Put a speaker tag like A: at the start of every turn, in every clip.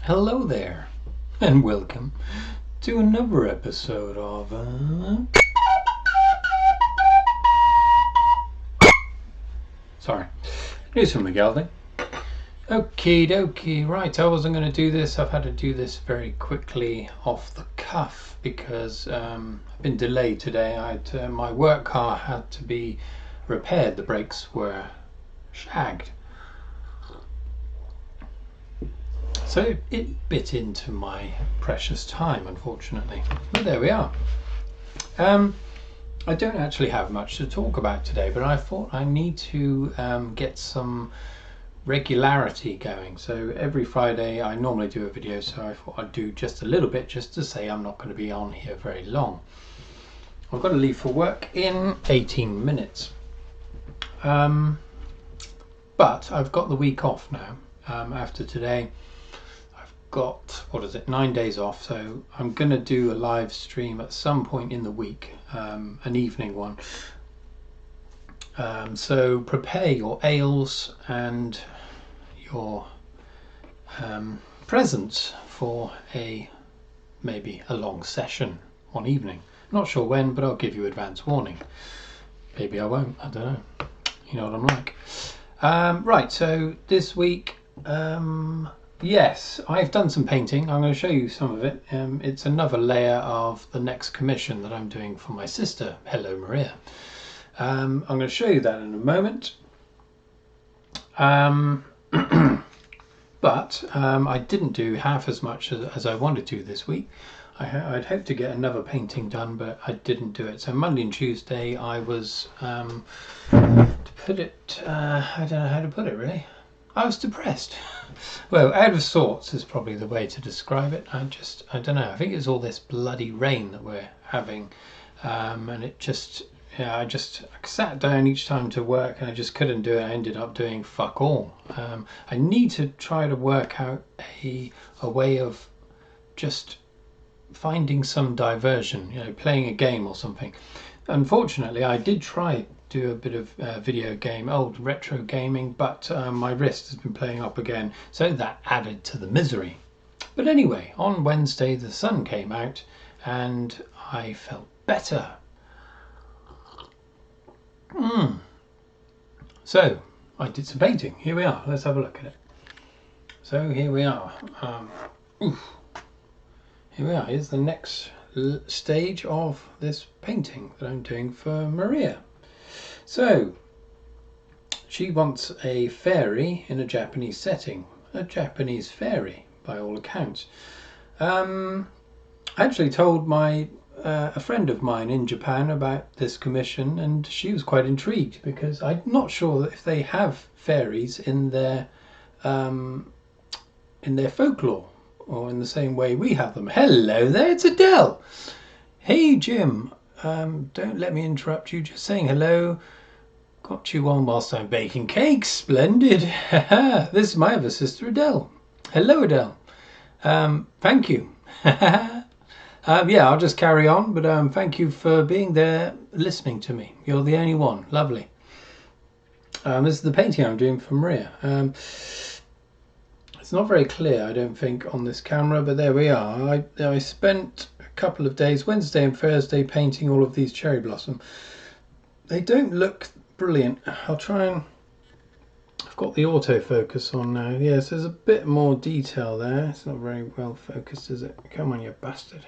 A: Hello there, and welcome to another episode of News from the Gelding. Okie dokie, right, I wasn't going to do this. I've had to do this very quickly off the cuff because I've been delayed today. My work car had to be repaired. The brakes were shagged. So it bit into my precious time, unfortunately. But there we are. I don't actually have much to talk about today, but I thought I need to get some regularity going. So every Friday I normally do a video, so I thought I'd do just a little bit just to say I'm not going to be on here very long. I've got to leave for work in 18 minutes. But I've got the week off now. After today got 9 days off, so I'm gonna do a live stream at some point in the week, an evening one. So prepare your ales and your presents for maybe a long session one evening. Not sure when, but I'll give you advance warning. Maybe I won't, I don't know. You know what I'm like. Right, so this week yes, I've done some painting. I'm going to show you some of it. It's another layer of the next commission that I'm doing for my sister. Hello, Maria. I'm going to show you that in a moment. But I didn't do half as much as I wanted to this week. I'd hoped to get another painting done, but I didn't do it. So Monday and Tuesday I was, to put it, I don't know how to put it really. I was depressed. Well, out of sorts is probably the way to describe it. I don't know. I think it's all this bloody rain that we're having, and it just, yeah, I sat down each time to work and I just couldn't do it. I ended up doing fuck all. I need to try to work out a way of just finding some diversion, you know, playing a game or something. Unfortunately, I did try do a bit of video game, old retro gaming, but my wrist has been playing up again, so that added to the misery. But anyway, on Wednesday the sun came out and I felt better. So I did some painting. Here we are. Let's have a look at it. So here we are. Here we are. Here's the next stage of this painting that I'm doing for Maria. So she wants a fairy in a Japanese setting, a Japanese fairy by all accounts. I actually told a friend of mine in Japan about this commission, and she was quite intrigued because I'm not sure if they have fairies in their folklore or in the same way we have them. Hello there, it's Adele. Hey Jim. Don't let me interrupt you, just saying hello. Got you on whilst I'm baking cakes. Splendid. This is my other sister Adele. Hello Adele. Thank you. Yeah, I'll just carry on, but thank you for being there listening to me. You're the only one. Lovely. This is the painting I'm doing for Maria. It's not very clear, I don't think, on this camera, but there we are. I spent couple of days, Wednesday and Thursday, painting all of these cherry blossom. They don't look brilliant. I'll try and, I've got the autofocus on now. Yes, there's a bit more detail there. It's not very well focused, is it? Come on, you bastard.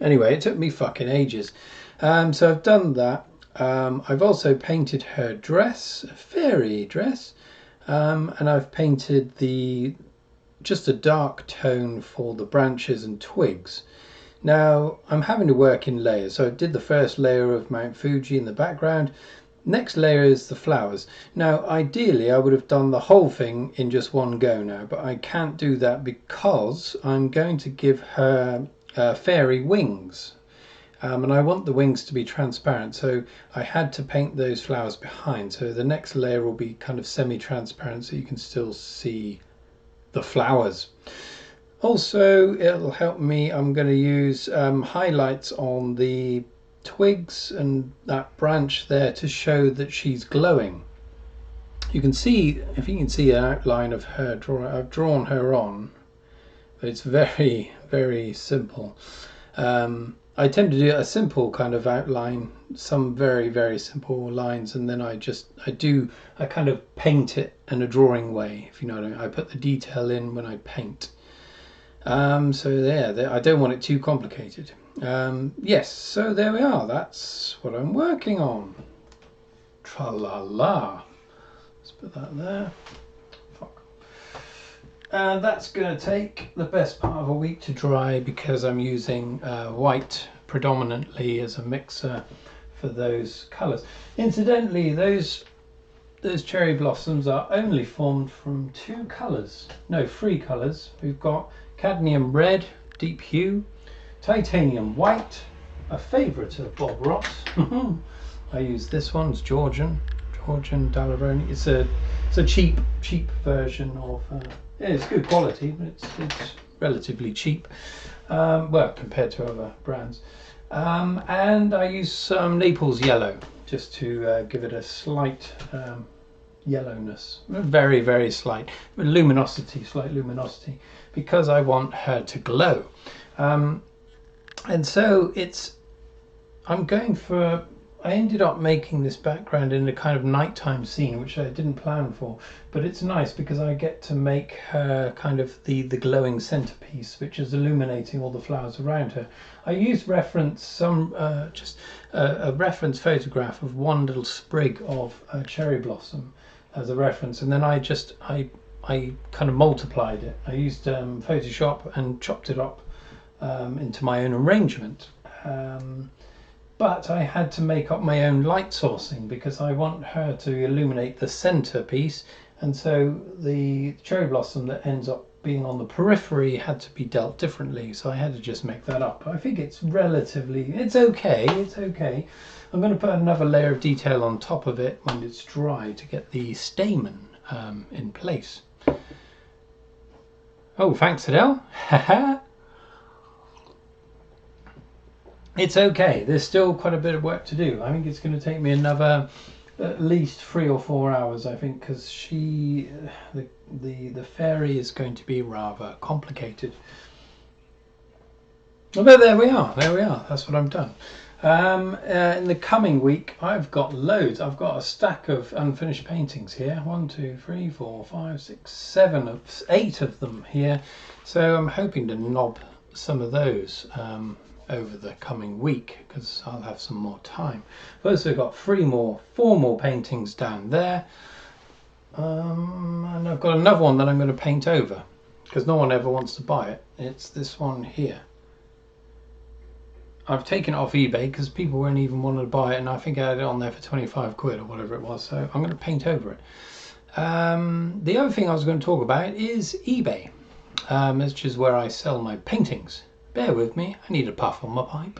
A: Anyway, it took me fucking ages. So I've done that. I've also painted her dress, a fairy dress, and I've painted just a dark tone for the branches and twigs. Now, I'm having to work in layers, so I did the first layer of Mount Fuji in the background. Next layer is the flowers. Now, ideally, I would have done the whole thing in just one go now, but I can't do that because I'm going to give her fairy wings. And I want the wings to be transparent, so I had to paint those flowers behind. So the next layer will be kind of semi-transparent, so you can still see the flowers. Also, it'll help me, I'm going to use highlights on the twigs and that branch there to show that she's glowing. You can see, if you can see an outline of her, I've drawn her on It's very, very simple. I tend to do a simple kind of outline, some very, very simple lines, and then I kind of paint it in a drawing way, if you know what I mean. I put the detail in when I paint. So there, I don't want it too complicated. Yes, so there we are. That's what I'm working on. Tra-la-la. Let's put that there. And that's going to take the best part of a week to dry because I'm using white predominantly as a mixer for those colours. Incidentally, those cherry blossoms are only formed from three colours. We've got cadmium red, deep hue, titanium white, a favourite of Bob Ross. I use this one, it's Georgian Dalaroni. It's a cheap version of. It's good quality, but it's relatively cheap. Well, compared to other brands. And I use some Naples yellow just to give it a slight yellowness, very, very slight slight luminosity, because I want her to glow. And so I ended up making this background in a kind of nighttime scene, which I didn't plan for, but it's nice because I get to make her kind of the glowing centerpiece, which is illuminating all the flowers around her. I used just a reference photograph of one little sprig of cherry blossom as a reference, and then I kind of multiplied it. I used Photoshop and chopped it up into my own arrangement. But I had to make up my own light sourcing because I want her to illuminate the centerpiece, and so the cherry blossom that ends up being on the periphery had to be dealt differently, so I had to just make that up. I think it's okay. I'm going to put another layer of detail on top of it when it's dry to get the stamen in place. Oh, thanks, Adele. Haha. It's okay. There's still quite a bit of work to do. I think it's going to take me another at least 3 or 4 hours, I think, because the fairy is going to be rather complicated. But there we are. That's what I've done. In the coming week, I've got loads. I've got a stack of unfinished paintings here. 1, 2, 3, 4, 5, 6, 7, 8 of them here. So I'm hoping to knob some of those over the coming week because I'll have some more time. I've also got 4 more paintings down there, and I've got another one that I'm going to paint over because no one ever wants to buy it. It's this one here. I've taken it off eBay because people won't even want to buy it, and I think I had it on there for 25 quid or whatever it was, so I'm going to paint over it. The other thing I was going to talk about is eBay, which is where I sell my paintings. Bear with me, I need a puff on my pipe.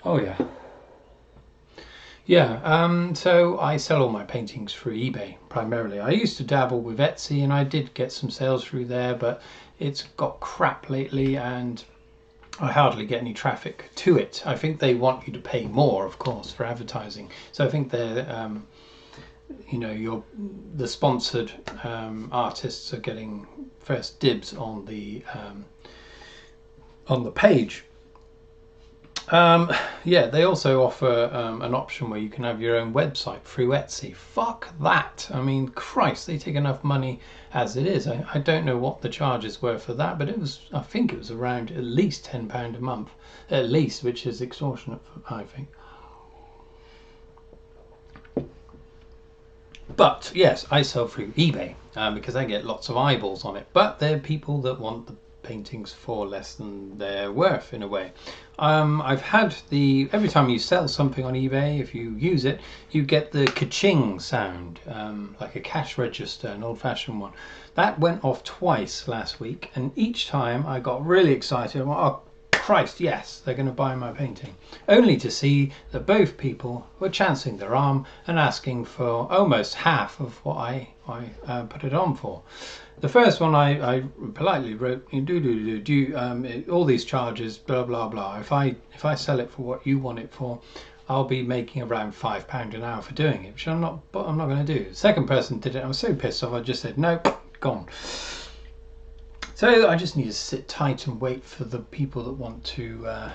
A: Oh yeah. Yeah, so I sell all my paintings through eBay primarily. I used to dabble with Etsy and I did get some sales through there, but it's got crap lately and I hardly get any traffic to it. I think they want you to pay more, of course, for advertising. So I think they're the sponsored artists are getting first dibs on the page. Yeah, they also offer an option where you can have your own website through Etsy. Fuck that. I mean, Christ, they take enough money as it is. I don't know what the charges were for that, but I think it was around at least £10 a month, at least, which is extortionate, I think. But yes, I sell through eBay because I get lots of eyeballs on it. But there are people that want the paintings for less than they're worth in a way. I've had every time you sell something on eBay, if you use it, you get the ka-ching sound, like a cash register, an old-fashioned one. That went off twice last week, and each time I got really excited. I'm like, oh Christ, yes, they're going to buy my painting, only to see that both people were chancing their arm and asking for almost half of what I put it on for. The first one I politely wrote, all these charges, blah blah blah. If I sell it for what you want it for, I'll be making around £5 an hour for doing it, which I'm not going to do. The second person did it. I was so pissed off. I just said no, gone. So I just need to sit tight and wait for the people that want to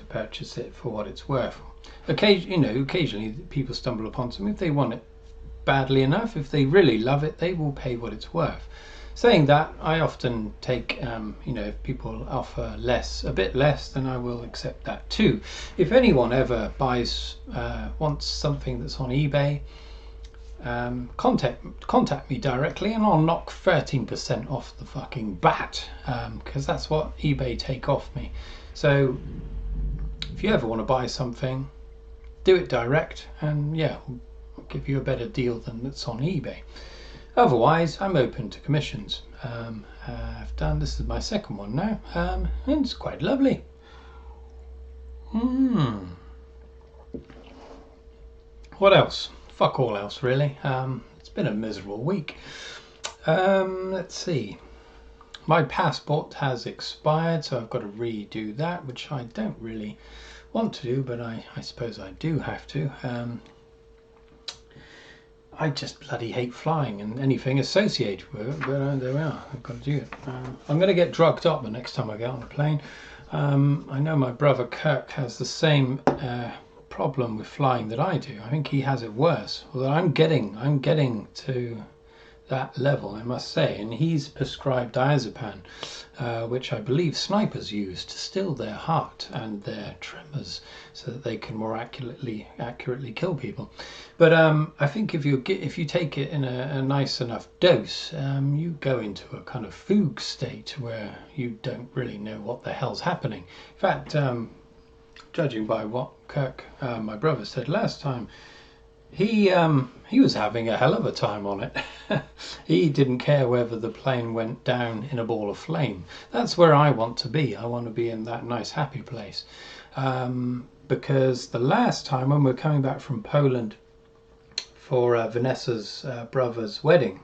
A: purchase it for what it's worth. Occasionally people stumble upon something. If they want it badly enough, if they really love it, they will pay what it's worth. Saying that, I often take, if people offer a bit less, then I will accept that too. If anyone ever wants something that's on eBay, contact me directly, and I'll knock 13% off the fucking bat, because that's what eBay take off me. So if you ever want to buy something, do it direct, and yeah, I'll give you a better deal than that's on eBay. Otherwise, I'm open to commissions. This is my second one now, and it's quite lovely. What else? Fuck all else, really. It's been a miserable week. Let's see. My passport has expired, so I've got to redo that, which I don't really want to do, but I suppose I do have to. I just bloody hate flying and anything associated with it, but there we are. I've got to do it. I'm going to get drugged up the next time I get on a plane. I know my brother Kirk has the same problem with flying that I do. I think he has it worse. Although I'm getting to that level, I must say, and he's prescribed diazepam, which I believe snipers use to still their heart and their tremors, so that they can more accurately kill people. But I think if you take it in a nice enough dose, you go into a kind of fugue state where you don't really know what the hell's happening. In fact, judging by what Kirk, my brother, said last time, he was having a hell of a time on it. He didn't care whether the plane went down in a ball of flame. That's where I want to be. I want to be in that nice happy place. Because the last time when we were coming back from Poland for Vanessa's brother's wedding,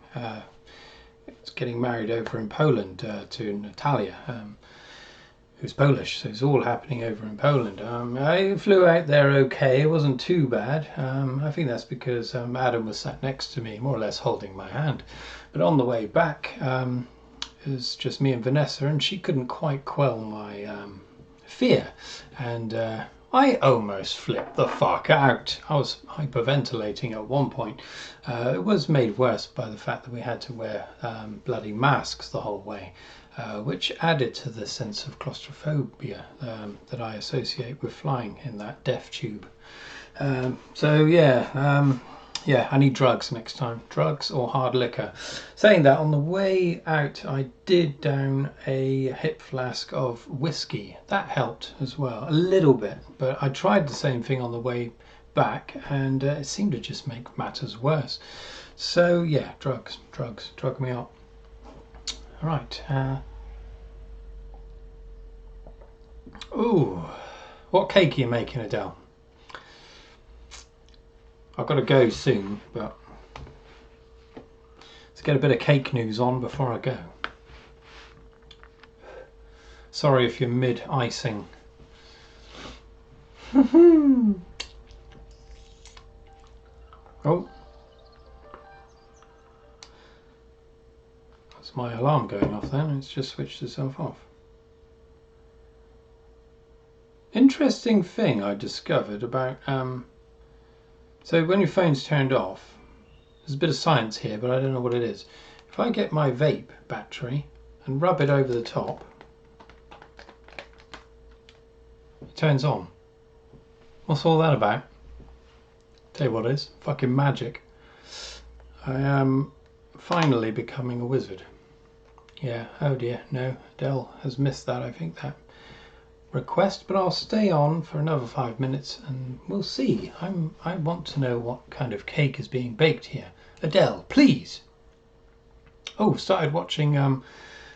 A: it's getting married over in Poland to Natalia, who's Polish, so it's all happening over in Poland. I flew out there okay, it wasn't too bad. I think that's because Adam was sat next to me, more or less holding my hand. But on the way back, it was just me and Vanessa, and she couldn't quite quell my fear. And I almost flipped the fuck out. I was hyperventilating at one point. It was made worse by the fact that we had to wear bloody masks the whole way. Which added to the sense of claustrophobia that I associate with flying in that death tube. Yeah, I need drugs next time. Drugs or hard liquor. Saying that, on the way out I did down a hip flask of whiskey. That helped as well, a little bit. But I tried the same thing on the way back, and it seemed to just make matters worse. So yeah, drugs, drug me up. Right. Ooh, what cake are you making, Adele? I've got to go soon, but let's get a bit of cake news on before I go. Sorry if you're mid-icing. Oh. My alarm going off then, it's just switched itself off. Interesting thing I discovered about so when your phone's turned off, there's a bit of science here, but I don't know what it is. If I get my vape battery and rub it over the top, it turns on. What's all that about? Tell you what it is, fucking magic. I am finally becoming a wizard. Yeah, oh dear, no, Adele has missed that, I think, that request, but I'll stay on for another 5 minutes and we'll see. I want to know what kind of cake is being baked here. Adele, please. Oh, started watching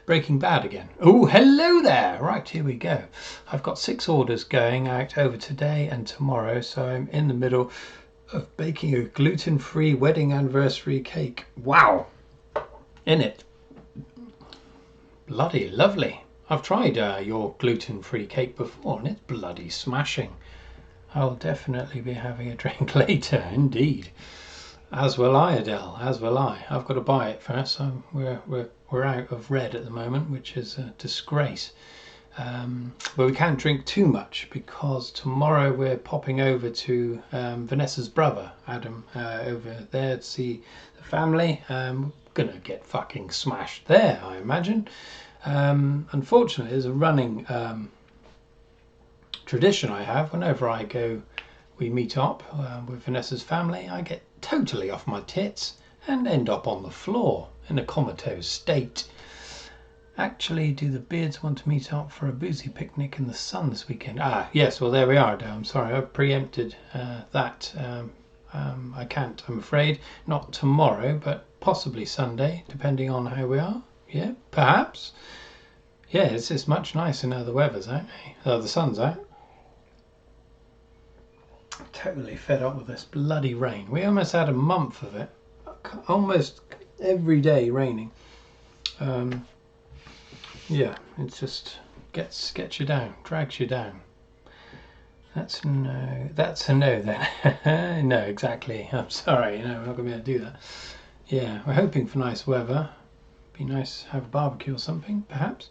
A: Breaking Bad again. Oh, hello there. Right, here we go. I've got 6 orders going out over today and tomorrow, so I'm in the middle of baking a gluten-free wedding anniversary cake. Wow. In it. Bloody lovely. I've tried your gluten-free cake before and it's bloody smashing. I'll definitely be having a drink later, indeed. As will I, Adele, as will I. I've got to buy it first, so we're out of red at the moment, which is a disgrace. But we can't drink too much because tomorrow we're popping over to Vanessa's brother, Adam, over there to see the family. Gonna get fucking smashed there, I imagine. Unfortunately, there's a running tradition I have. Whenever I go, we meet up with Vanessa's family, I get totally off my tits and end up on the floor in a comatose state. Actually, do the Beards want to meet up for a boozy picnic in the sun this weekend? Ah, yes, well, there we are, Adele. I'm sorry, I preempted that. I can't, I'm afraid. Not tomorrow, but possibly Sunday, depending on how we are. Yeah, perhaps. Yeah, it's much nicer now the weather's out. The sun's out. Totally fed up with this bloody rain. We almost had a month of it. Almost every day raining. Yeah, it just gets you down, drags you down. That's a no then. No, exactly. I'm sorry, no, we're not going to be able to do that. Yeah, we're hoping for nice weather. Be nice to have a barbecue or something, perhaps.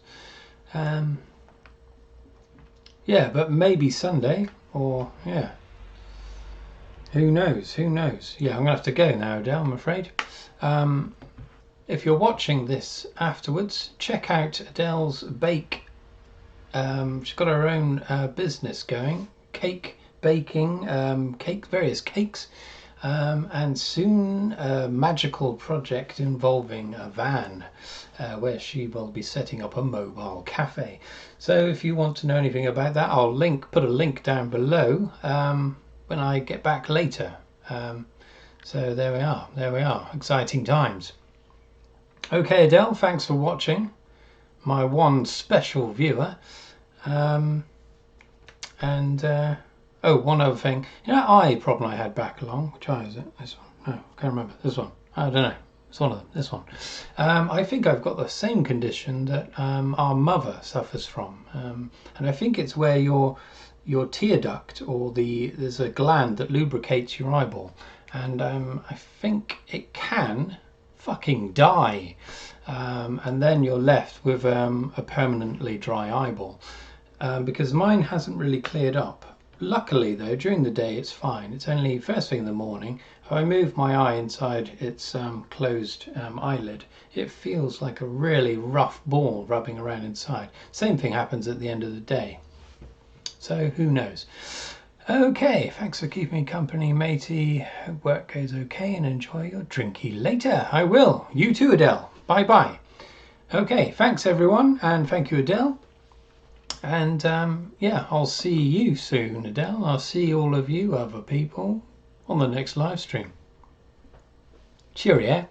A: Yeah, but maybe Sunday, or yeah. Who knows? Who knows? Yeah, I'm going to have to go now, Adele, I'm afraid. If you're watching this afterwards, check out Adele's bake. She's got her own business going, cake baking, various cakes, and soon a magical project involving a van where she will be setting up a mobile cafe. So if you want to know anything about that, I'll put a link down below when I get back later. So there we are, exciting times. Okay, Adele, thanks for watching, my one special viewer. Oh, one other thing. You know that eye problem I had back along? Which eye is it? This one? No, I can't remember. This one. I don't know. It's one of them. This one. I think I've got the same condition that our mother suffers from. And I think it's where your tear duct, or there's a gland that lubricates your eyeball. And I think it can fucking die, and then you're left with a permanently dry eyeball, because mine hasn't really cleared up. Luckily though, during the day it's fine. It's only first thing in the morning, if I move my eye inside its closed eyelid, it feels like a really rough ball rubbing around inside. Same thing happens at the end of the day, so who knows. Okay, thanks for keeping me company, matey. Hope work goes okay and enjoy your drinky later. I will. You too, Adele. Bye-bye. Okay, thanks everyone, and thank you, Adele. And yeah, I'll see you soon, Adele. I'll see all of you other people on the next live stream. Cheerio.